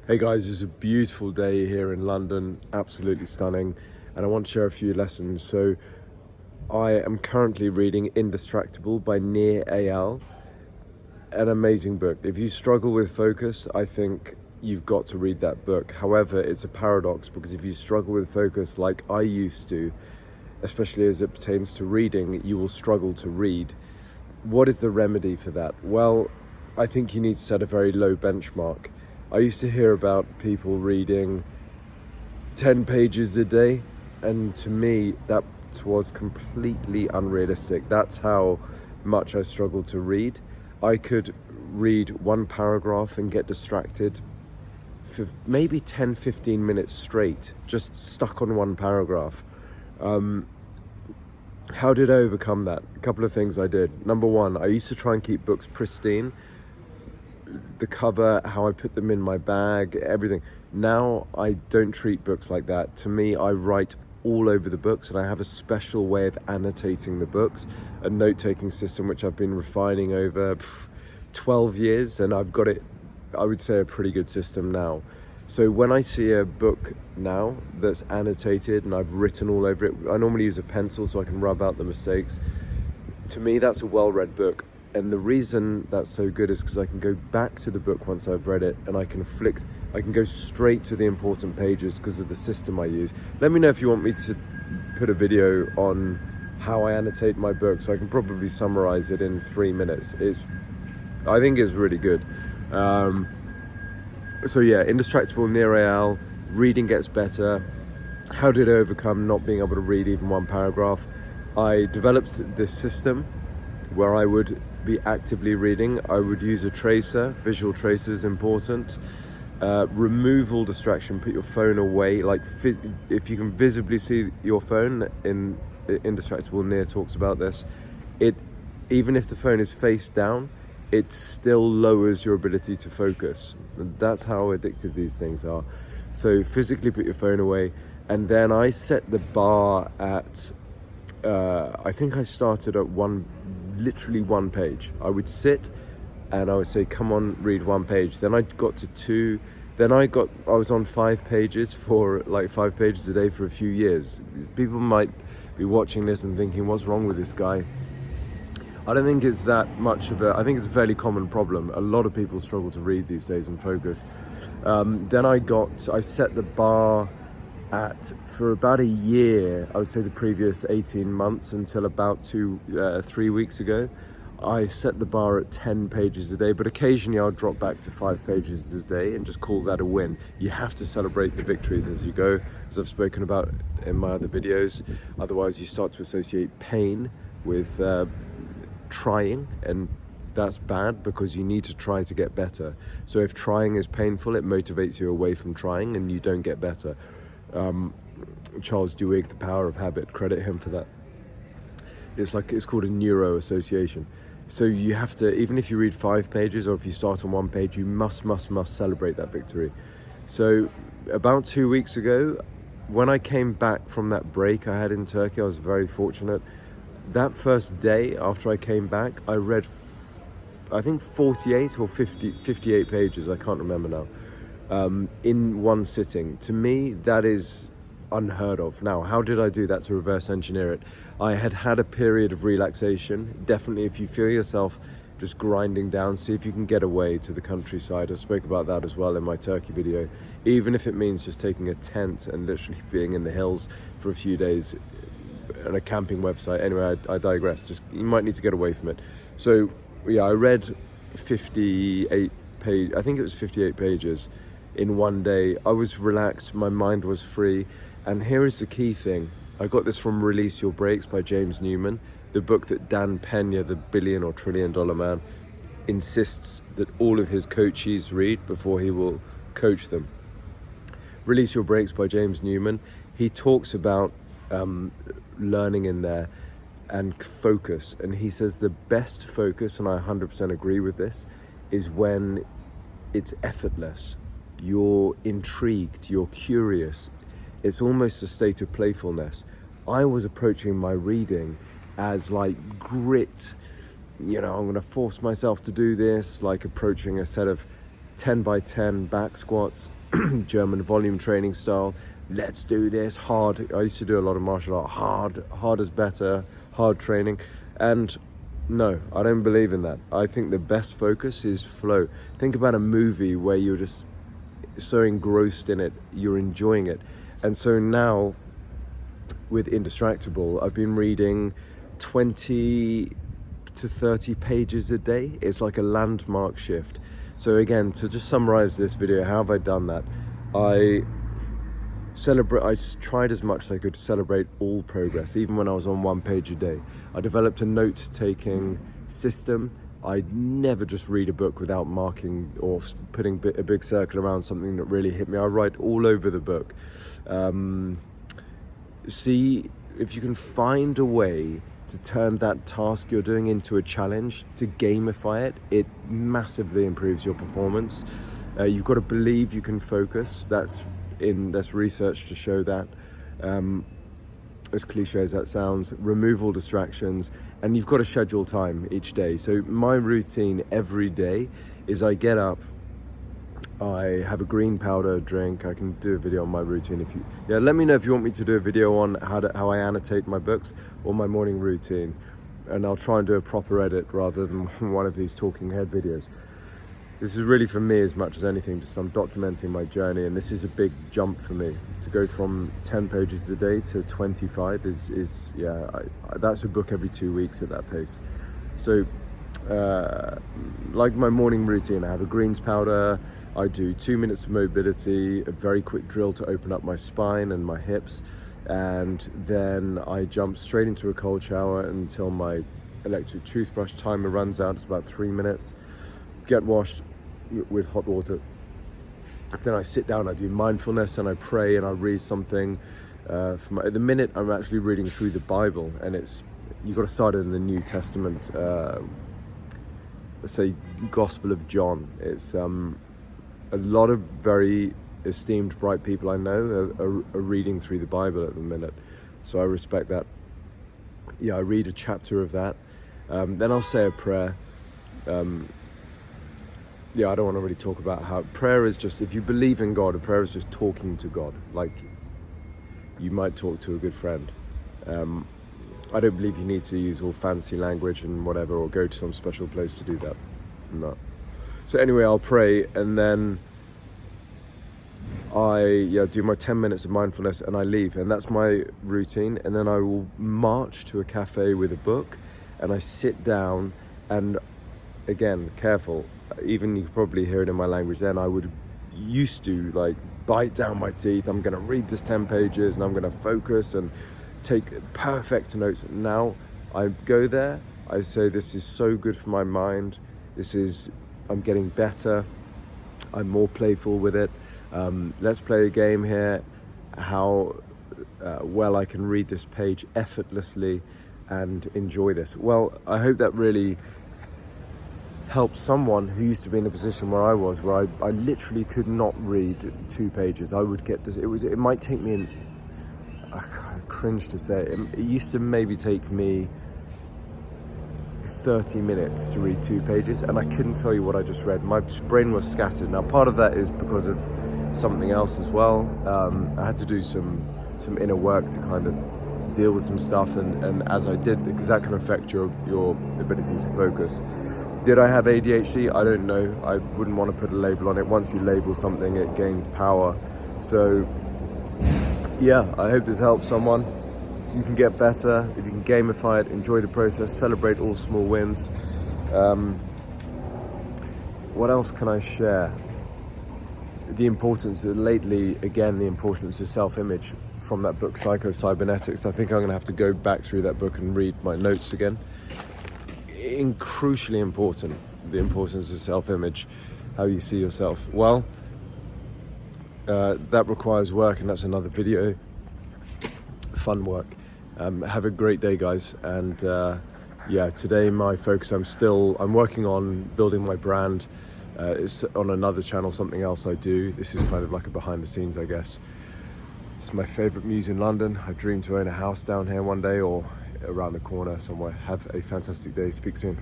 Hey guys, it's a beautiful day here in London, absolutely stunning, and I want to share a few lessons. So, I am currently reading Indistractable by Nir Eyal, an amazing book. If you struggle with focus, I think you've got to read that book. However, it's a paradox because if you struggle with focus like I used to, especially as it pertains to reading, you will struggle to read. What is the remedy for that? Well, I think you need to set a very low benchmark. I used to hear about people reading 10 pages a day, and to me, that was completely unrealistic. That's how much I struggled to read. I could read one paragraph and get distracted for maybe 10-15 minutes straight, just stuck on one paragraph. How did I overcome that? A couple of things I did. Number one, I used to try and keep books pristine. The cover, how I put them in my bag, everything. Now I don't treat books like that. To me, I write all over the books, and I have a special way of annotating the books, a note-taking system which I've been refining over 12 years, and I've got it, I would say, a pretty good system now. So when I see a book now that's annotated and I've written all over it, I normally use a pencil so I can rub out the mistakes. To me, that's a well-read book. And the reason that's so good is because I can go back to the book once I've read it, and I can go straight to the important pages because of the system I use. Let me know if you want me to put a video on how I annotate my books. I can probably summarize it in 3 minutes. I think it's really good. So yeah, Indistractable, Nir Eyal, reading gets better. How did I overcome not being able to read even one paragraph? I developed this system where I would be actively reading. I would use a tracer. Visual tracer is important. Remove all distraction, put your phone away. Like if you can visibly see your phone, in Indistractable, Nir talks about this. Even if the phone is face down, it still lowers your ability to focus. And that's how addictive these things are. So physically put your phone away, and then I set the bar at, I think I started at literally one page. I would sit and I would say, come on, read one page. Then I got to two, then I was on 5 pages for like 5 pages a day for a few years. People might be watching this and thinking, what's wrong with this guy? I don't think it's that much I think it's a fairly common problem. A lot of people struggle to read these days and focus. Then I set the bar for about a year, I would say the previous 18 months until about 3 weeks ago. I set the bar at 10 pages a day, but occasionally I'll drop back to 5 pages a day and just call that a win. You have to celebrate the victories as you go, as I've spoken about in my other videos. Otherwise you start to associate pain with trying, and that's bad because you need to try to get better. So if trying is painful, it motivates you away from trying and you don't get better. Charles Duhigg, The Power of Habit, credit him for that. It's called a neuro association. So you have to, even if you read 5 pages or if you start on 1 page, you must celebrate that victory. So about 2 weeks ago, when I came back from that break I had in Turkey, I was very fortunate. That first day after I came back, I read, I think 48 or 58 pages, I can't remember now, in one sitting. To me, that is unheard of. Now, how did I do that to reverse engineer it? I had a period of relaxation. Definitely, if you feel yourself just grinding down, see if you can get away to the countryside. I spoke about that as well in my Turkey video. Even if it means just taking a tent and literally being in the hills for a few days, on a camping website. Anyway, I digress. Just, you might need to get away from it. So yeah, I read 58 pages. I think it was 58 pages in one day. I was relaxed, my mind was free. And here is the key thing. I got this from Release Your Brakes by James Newman, the book that Dan Pena, the billion or trillion dollar man, insists that all of his coachees read before he will coach them. Release Your Brakes by James Newman. He talks about learning in there and focus, and he says the best focus, and I 100% agree with this, is when it's effortless. You're intrigued, you're curious. It's almost a state of playfulness. I was approaching my reading as like grit, I'm going to force myself to do this, like approaching a set of 10 by 10 back squats, German volume training style. Let's do this hard. I used to do a lot of martial art, hard is better, hard training. And no, I don't believe in that. I think the best focus is flow. Think about a movie where you're just so engrossed in it, you're enjoying it. And so now with Indistractable, I've been reading 20 to 30 pages a day. It's like a landmark shift. So again, to just summarize this video, how have I done that? I just tried as much as I could to celebrate all progress, even when I was on 1 page a day. I developed a note-taking system. I never just read a book without marking or putting a big circle around something that really hit me. I write all over the book. See if you can find a way to turn that task you're doing into a challenge, to gamify it. It massively improves your performance. You've got to believe you can focus. There's research to show that. As cliche as that sounds, remove all distractions, and you've got to schedule time each day. So my routine every day is I get up, I have a green powder drink. I can do a video on my routine if you, let me know if you want me to do a video on how I annotate my books or my morning routine, and I'll try and do a proper edit rather than one of these talking head videos. This is really for me as much as anything, just I'm documenting my journey, and this is a big jump for me. To go from 10 pages a day to 25 that's a book every 2 weeks at that pace. So like my morning routine, I have a greens powder, I do 2 minutes of mobility, a very quick drill to open up my spine and my hips, and then I jump straight into a cold shower until my electric toothbrush timer runs out. It's about 3 minutes. Get washed with hot water. Then I sit down, I do mindfulness, and I pray, and I read something. At the minute, I'm actually reading through the Bible, and you've got to start it in the New Testament. Let's say Gospel of John. It's a lot of very esteemed, bright people I know are reading through the Bible at the minute, so I respect that. I read a chapter of that. Then I'll say a prayer. I don't want to really talk about how prayer is just, if you believe in God, a prayer is just talking to God, like you might talk to a good friend. I don't believe you need to use all fancy language and whatever, or go to some special place to do that. No. So anyway, I'll pray, and then I do my 10 minutes of mindfulness, and I leave, and that's my routine. And then I will march to a cafe with a book, and I sit down, and again, careful, even you can probably hear it in my language then, I would used to like bite down my teeth. I'm going to read this 10 pages and I'm going to focus and take perfect notes. Now I go there, I say, this is so good for my mind. I'm getting better. I'm more playful with it. Let's play a game here. How well I can read this page effortlessly and enjoy this. Well, I hope that really help someone who used to be in a position where I was, where I literally could not read 2 pages. I would get this, it might take me, I cringe to say it used to maybe take me 30 minutes to read 2 pages, and I couldn't tell you what I just read. My brain was scattered. Now part of that is because of something else as well. I had to do some inner work to kind of deal with some stuff, and as I did, because that can affect your ability to focus. Did I have ADHD? I don't know. I wouldn't want to put a label on it. Once you label something, it gains power. So I hope this helps someone. You can get better if you can gamify it, enjoy the process, celebrate all small wins. What else can I share? The importance of the importance of self-image from that book, Psycho-Cybernetics. I think I'm going to have to go back through that book and read my notes again. Crucially important, the importance of self-image, how you see yourself. Well, that requires work, and that's another video. Fun work. Have a great day, guys. And today my focus, I'm working on building my brand. It's on another channel, something else I do. This is kind of like a behind the scenes, I guess. It's my favorite muse in London. I dream to own a house down here one day, or around the corner somewhere. Have a fantastic day. Speak soon.